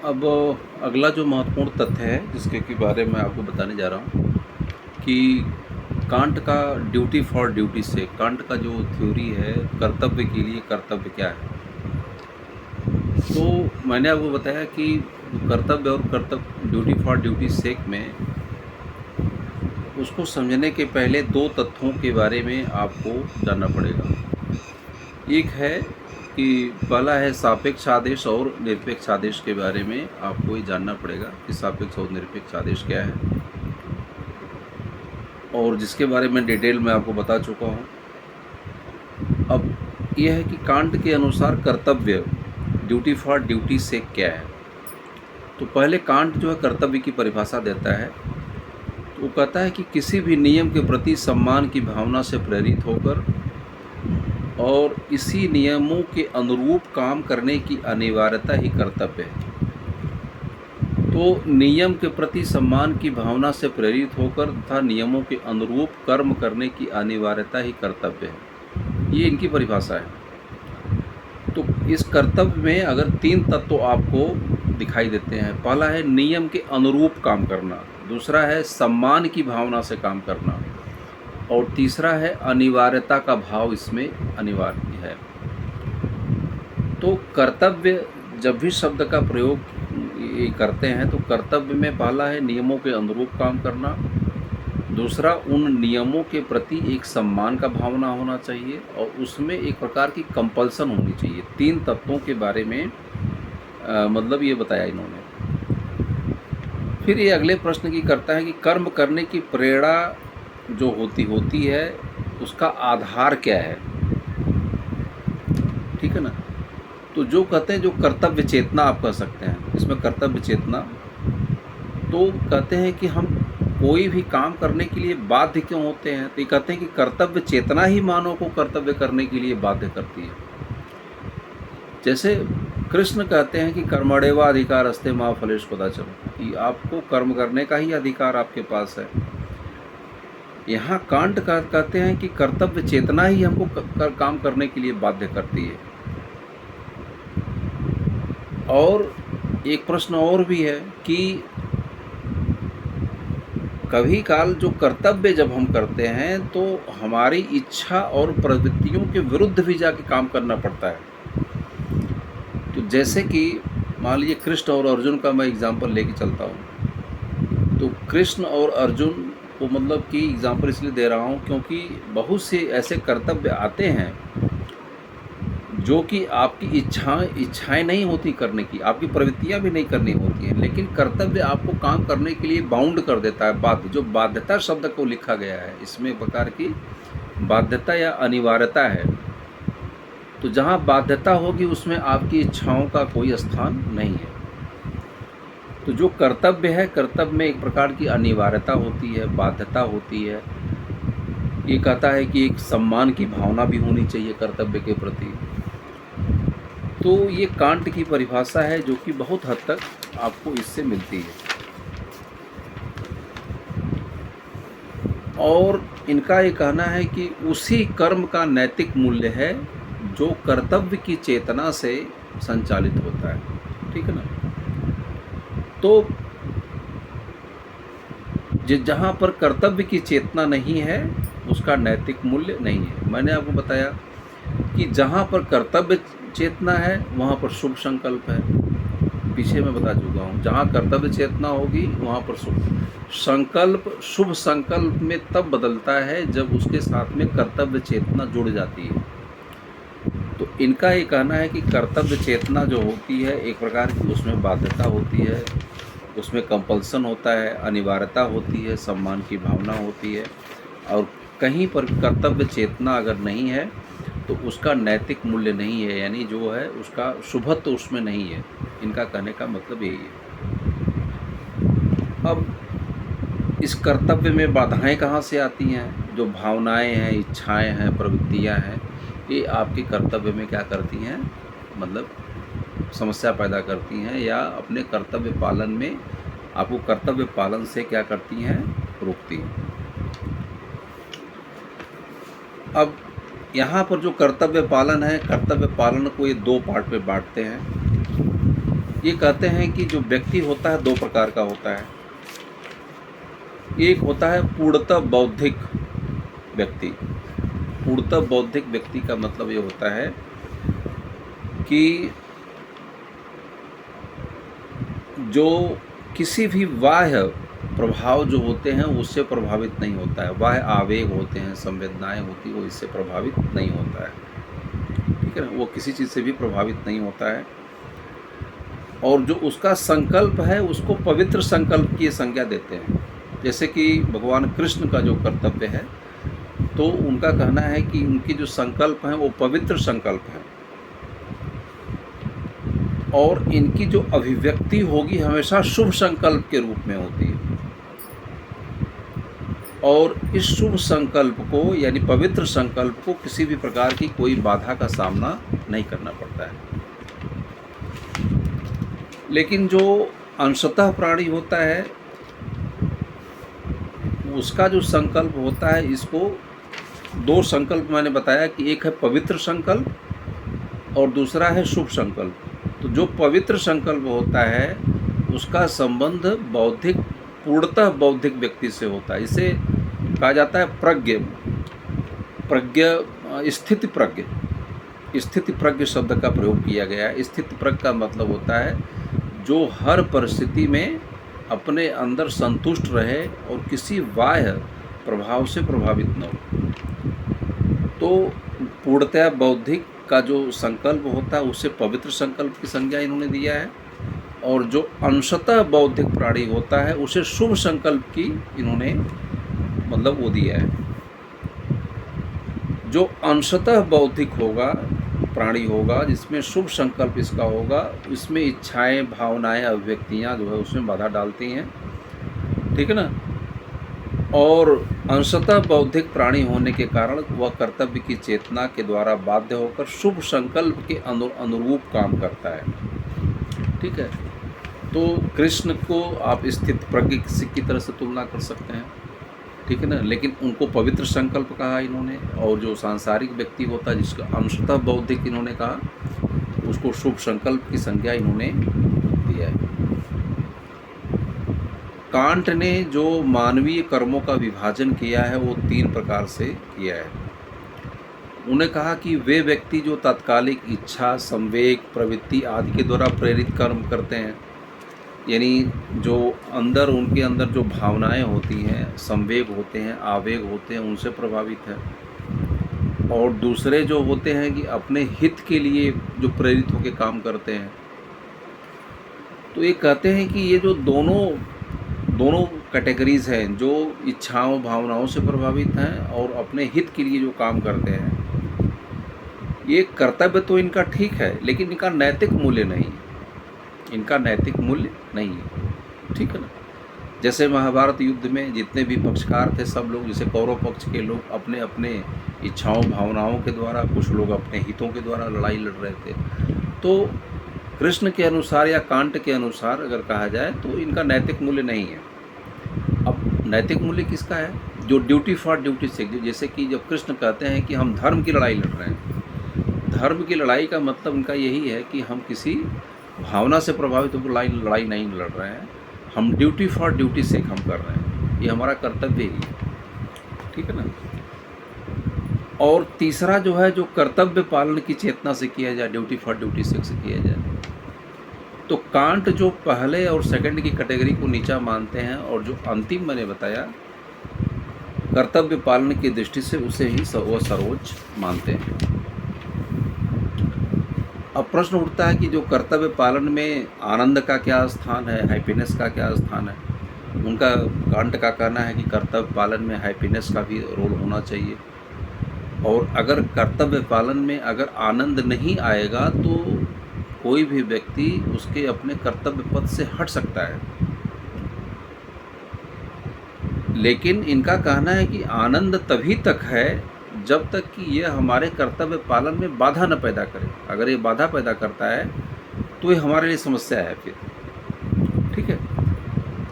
अब अगला जो महत्वपूर्ण तथ्य है जिसके के बारे में आपको बताने जा रहा हूँ कि कांट का ड्यूटी फॉर ड्यूटी से कांट का जो थ्योरी है कर्तव्य के लिए कर्तव्य क्या है। तो मैंने आपको बताया कि कर्तव्य और कर्तव्य ड्यूटी फॉर ड्यूटी सेक में उसको समझने के पहले दो तथ्यों के बारे में आपको जानना पड़ेगा। एक है कि पहला है सापेक्ष आदेश और निरपेक्ष आदेश के बारे में आपको ये जानना पड़ेगा कि सापेक्ष और निरपेक्ष आदेश क्या है, और जिसके बारे में डिटेल में आपको बता चुका हूँ। अब यह है कि कांट के अनुसार कर्तव्य ड्यूटी फॉर ड्यूटी से क्या है। तो पहले कांट जो है कर्तव्य की परिभाषा देता है। तो वो कहता है कि किसी भी नियम के प्रति सम्मान की भावना से प्रेरित होकर और इसी नियमों के अनुरूप काम करने की अनिवार्यता ही कर्तव्य है। तो नियम के प्रति सम्मान की भावना से प्रेरित होकर तथा नियमों के अनुरूप कर्म करने की अनिवार्यता ही कर्तव्य है, ये इनकी परिभाषा है। तो इस कर्तव्य में अगर तीन तत्व आपको दिखाई देते हैं, पहला है नियम के अनुरूप काम करना, दूसरा है सम्मान की भावना से काम करना, और तीसरा है अनिवार्यता का भाव इसमें अनिवार्य है। तो कर्तव्य जब भी शब्द का प्रयोग ये करते हैं तो कर्तव्य में पहला है नियमों के अनुरूप काम करना, दूसरा उन नियमों के प्रति एक सम्मान का भावना होना चाहिए, और उसमें एक प्रकार की कंपल्सन होनी चाहिए। तीन तत्वों के बारे में मतलब ये बताया इन्होंने। फिर ये अगले प्रश्न की करता है कि कर्म करने की प्रेरणा जो होती है उसका आधार क्या है, ठीक है ना। तो जो कहते हैं जो कर्तव्य चेतना आप कह सकते हैं, इसमें कर्तव्य चेतना, तो कहते हैं कि हम कोई भी काम करने के लिए बाध्य क्यों होते हैं। तो ये कहते हैं कि कर्तव्य चेतना ही मानव को कर्तव्य करने के लिए बाध्य करती है। जैसे कृष्ण कहते हैं कि कर्मण्येवा अधिकारस्ते मा फलेषु कदाचन, कि आपको कर्म करने का ही अधिकार आपके पास है। यहाँ कांट कहते हैं कि कर्तव्य चेतना ही हमको काम करने के लिए बाध्य करती है। और एक प्रश्न और भी है कि कभी काल जो कर्तव्य जब हम करते हैं तो हमारी इच्छा और प्रवृत्तियों के विरुद्ध भी जाके काम करना पड़ता है। तो जैसे कि मान लीजिए कृष्ण और अर्जुन का मैं एग्जांपल लेके चलता हूँ। तो कृष्ण और अर्जुन को मतलब कि एग्जांपल इसलिए दे रहा हूँ क्योंकि बहुत से ऐसे कर्तव्य आते हैं जो कि आपकी इच्छाएं नहीं होती करने की, आपकी प्रवृत्तियां भी नहीं करनी होती हैं, लेकिन कर्तव्य आपको काम करने के लिए बाउंड कर देता है। बाध्य, जो बाध्यता शब्द को लिखा गया है इसमें एक प्रकार की बाध्यता या अनिवार्यता है। तो जहाँ बाध्यता होगी उसमें आपकी इच्छाओं का कोई स्थान नहीं है। तो जो कर्तव्य है, कर्तव्य में एक प्रकार की अनिवार्यता होती है, बाध्यता होती है। ये कहता है कि एक सम्मान की भावना भी होनी चाहिए कर्तव्य के प्रति। तो ये कांट की परिभाषा है जो कि बहुत हद तक आपको इससे मिलती है। और इनका ये कहना है कि उसी कर्म का नैतिक मूल्य है जो कर्तव्य की चेतना से संचालित होता है, ठीक है ना। तो जहाँ पर कर्तव्य की चेतना नहीं है उसका नैतिक मूल्य नहीं है। मैंने आपको बताया कि जहाँ पर कर्तव्य चेतना है वहाँ पर शुभ संकल्प है, पीछे मैं बता चुका हूँ। जहाँ कर्तव्य चेतना होगी वहाँ पर शुभ संकल्प में तब बदलता है जब उसके साथ में कर्तव्य चेतना जुड़ जाती है। तो इनका ये कहना है कि कर्तव्य चेतना जो होती है एक प्रकार की उसमें बाध्यता होती है, उसमें कंपल्सन होता है, अनिवार्यता होती है, सम्मान की भावना होती है। और कहीं पर कर्तव्य चेतना अगर नहीं है तो उसका नैतिक मूल्य नहीं है, यानी जो है उसका शुभत्व उसमें नहीं है। इनका कहने का मतलब यही है। अब इस कर्तव्य में बाधाएं कहाँ से आती हैं। जो भावनाएं हैं, इच्छाएं हैं, प्रवृत्तियां हैं, ये आपके कर्तव्य में क्या करती हैं, मतलब समस्या पैदा करती हैं, या अपने कर्तव्य पालन में आपको कर्तव्य पालन से क्या करती हैं, रोकती हैं। अब यहाँ पर जो कर्तव्य पालन है, कर्तव्य पालन को ये दो पार्ट में बांटते हैं। ये कहते हैं कि जो व्यक्ति होता है दो प्रकार का होता है। एक होता है पूर्णतः बौद्धिक व्यक्ति। पूर्णतः बौद्धिक व्यक्ति का मतलब ये होता है कि जो किसी भी बाह्य प्रभाव जो होते हैं उससे प्रभावित नहीं होता है। बाह्य आवेग होते हैं, संवेदनाएं होती हैं, वो इससे प्रभावित नहीं होता है। ठीक है ना, वो किसी चीज़ से भी प्रभावित नहीं होता है। और जो उसका संकल्प है उसको पवित्र संकल्प की संज्ञा देते हैं। जैसे कि भगवान कृष्ण का जो कर्तव्य है, तो उनका कहना है कि उनकी जो संकल्प हैं वो पवित्र संकल्प है, और इनकी जो अभिव्यक्ति होगी हमेशा शुभ संकल्प के रूप में होती है। और इस शुभ संकल्प को यानी पवित्र संकल्प को किसी भी प्रकार की कोई बाधा का सामना नहीं करना पड़ता है। लेकिन जो अंशतः प्राणी होता है उसका जो संकल्प होता है, इसको दो संकल्प मैंने बताया कि एक है पवित्र संकल्प और दूसरा है शुभ संकल्प। तो जो पवित्र संकल्प होता है उसका संबंध बौद्धिक, पूर्णतः बौद्धिक व्यक्ति से होता है। इसे कहा जाता है स्थिति प्रज्ञ। स्थिति प्रज्ञ शब्द का प्रयोग किया गया है। स्थिति प्रज्ञ का मतलब होता है जो हर परिस्थिति में अपने अंदर संतुष्ट रहे और किसी बाह्य प्रभाव से प्रभावित न हो। तो पूर्णतया बौद्धिक का जो संकल्प होता है उससे पवित्र संकल्प की संज्ञा इन्होंने दिया है, और जो अंशतः बौद्धिक प्राणी होता है उसे शुभ संकल्प की इन्होंने मतलब वो दिया है। जो अंशतः बौद्धिक होगा, प्राणी होगा, जिसमें शुभ संकल्प इसका होगा, इसमें इच्छाएं, भावनाएं, अभिव्यक्तियां जो है उसमें बाधा डालती हैं। ठीक है ना। और अंशतः बौद्धिक प्राणी होने के कारण वह कर्तव्य की चेतना के द्वारा बाध्य होकर शुभ संकल्प के अनुरूप काम करता है। ठीक है। तो कृष्ण को आप स्थित प्रज्ञ की तरह से तुलना कर सकते हैं। ठीक है ना। लेकिन उनको पवित्र संकल्प कहा इन्होंने, और जो सांसारिक व्यक्ति होता है जिसका अंशतः बौद्धिक इन्होंने कहा, उसको शुभ संकल्प की संज्ञा इन्होंने दिया है। कांट ने जो मानवीय कर्मों का विभाजन किया है वो 3 प्रकार से किया है। उन्हें कहा कि वे व्यक्ति जो तात्कालिक इच्छा, संवेग, प्रवृत्ति आदि के द्वारा प्रेरित कर्म करते हैं, यानी जो अंदर उनके अंदर जो भावनाएं होती हैं, संवेग होते हैं, आवेग होते हैं, उनसे प्रभावित है। और दूसरे जो होते हैं कि अपने हित के लिए जो प्रेरित होकर काम करते हैं। तो ये कहते हैं कि ये जो दोनों कैटेगरीज हैं, जो इच्छाओं, भावनाओं से प्रभावित हैं और अपने हित के लिए जो काम करते हैं, ये कर्तव्य तो इनका ठीक है, लेकिन इनका नैतिक मूल्य नहीं है। इनका नैतिक मूल्य नहीं है। ठीक है ना। जैसे महाभारत युद्ध में जितने भी पक्षकार थे सब लोग, जैसे कौरव पक्ष के लोग अपने अपने इच्छाओं, भावनाओं के द्वारा, कुछ लोग अपने हितों के द्वारा लड़ाई लड़ रहे थे। तो कृष्ण के अनुसार या कांट के अनुसार अगर कहा जाए तो इनका नैतिक मूल्य नहीं है। अब नैतिक मूल्य किसका है? जो ड्यूटी फॉर ड्यूटी से, जैसे कि जब कृष्ण कहते हैं कि हम धर्म की लड़ाई लड़ रहे हैं, धर्म की लड़ाई का मतलब उनका यही है कि हम किसी भावना से प्रभावित होकर लड़ाई नहीं लड़ रहे हैं, हम ड्यूटी फॉर ड्यूटी से हम कर रहे हैं, ये हमारा कर्तव्य ही है। ठीक है ना। और तीसरा जो है, जो कर्तव्य पालन की चेतना से किया जाए, ड्यूटी फॉर ड्यूटी से किया जाए। तो कांट जो पहले और सेकंड की कैटेगरी को नीचा मानते हैं, और जो अंतिम मैंने बताया कर्तव्य पालन की दृष्टि से, उसे ही वो सर्वोच्च मानते हैं। अब प्रश्न उठता है कि जो कर्तव्य पालन में आनंद का क्या स्थान है, हैप्पीनेस का क्या स्थान है। उनका, कांट का कहना है कि कर्तव्य पालन में हैप्पीनेस का भी रोल होना चाहिए, और अगर कर्तव्य पालन में अगर आनंद नहीं आएगा तो कोई भी व्यक्ति उसके अपने कर्तव्य पथ से हट सकता है। लेकिन इनका कहना है कि आनंद तभी तक है जब तक कि यह हमारे कर्तव्य पालन में बाधा न पैदा करे। अगर ये बाधा पैदा करता है तो ये हमारे लिए समस्या है फिर। ठीक है।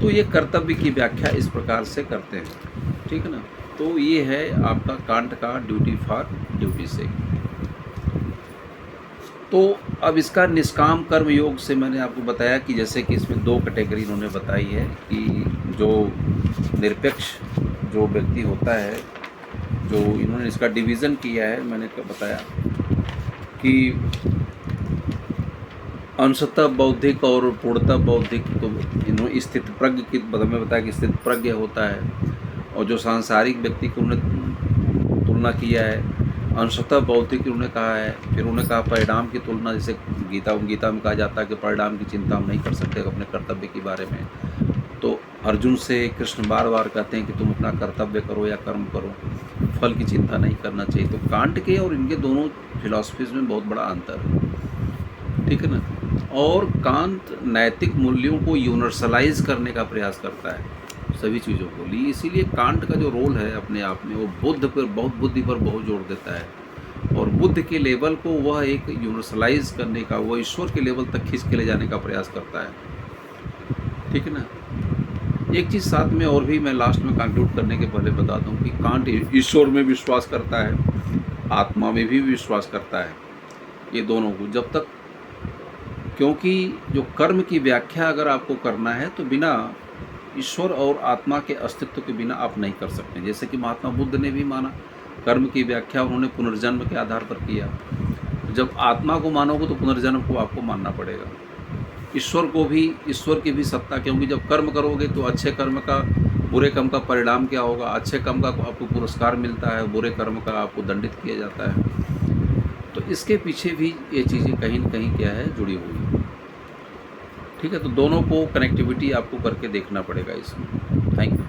तो ये कर्तव्य की व्याख्या इस प्रकार से करते हैं। ठीक है ना। तो ये है आपका कांट का ड्यूटी फॉर ड्यूटी से। तो अब इसका निष्काम कर्म योग से मैंने आपको बताया कि जैसे कि इसमें 2 कैटेगरी इन्होंने बताई है कि जो निरपेक्ष जो व्यक्ति होता है, जो इन्होंने इसका डिवीज़न किया है, मैंने क्या बताया कि अंशतः बौद्धिक और पूर्णतः बौद्धिक। तो इन्होंने स्थित प्रज्ञ की में बताया कि स्थित प्रज्ञ होता है, और जो सांसारिक व्यक्ति की उन्होंने तुलना किया है अंशतः बौद्धिक उन्होंने कहा है। फिर उन्होंने कहा परिणाम की तुलना, जैसे गीता में कहा जाता है कि परिणाम की चिंता हम नहीं कर सकते अपने कर्तव्य के बारे में। तो अर्जुन से कृष्ण बार बार कहते हैं कि तुम अपना कर्तव्य करो या कर्म करो, फल की चिंता नहीं करना चाहिए। तो कांट के और इनके दोनों फिलॉसफीज में बहुत बड़ा अंतर है, ठीक है ना। और कांट नैतिक मूल्यों को यूनिवर्सलाइज करने का प्रयास करता है सभी चीज़ों को लिए। इसीलिए कांट का जो रोल है अपने आप में, वो बुद्धि पर बहुत जोर देता है, और बुद्ध के लेवल को वह एक यूनिवर्सलाइज करने का, वो ईश्वर के लेवल तक खींच के ले जाने का प्रयास करता है, ठीक है ना। एक चीज़ साथ में और भी मैं लास्ट में कंक्लूड करने के पहले बता दूं कि कांट ईश्वर में विश्वास करता है, आत्मा में भी विश्वास करता है, ये दोनों को जब तक, क्योंकि जो कर्म की व्याख्या अगर आपको करना है तो बिना ईश्वर और आत्मा के अस्तित्व के बिना आप नहीं कर सकते। जैसे कि महात्मा बुद्ध ने भी माना, कर्म की व्याख्या उन्होंने पुनर्जन्म के आधार पर किया। जब आत्मा को मानोगे तो पुनर्जन्म को आपको मानना पड़ेगा। ईश्वर को भी, ईश्वर की भी सत्ता, क्योंकि जब कर्म करोगे तो अच्छे कर्म का, बुरे कर्म का परिणाम क्या होगा, अच्छे कर्म का आपको पुरस्कार मिलता है, बुरे कर्म का आपको दंडित किया जाता है। तो इसके पीछे भी ये चीज़ें कहीं न कहीं क्या है, जुड़ी हुई है, ठीक है। तो दोनों को कनेक्टिविटी आपको करके देखना पड़ेगा इसमें। Thank you.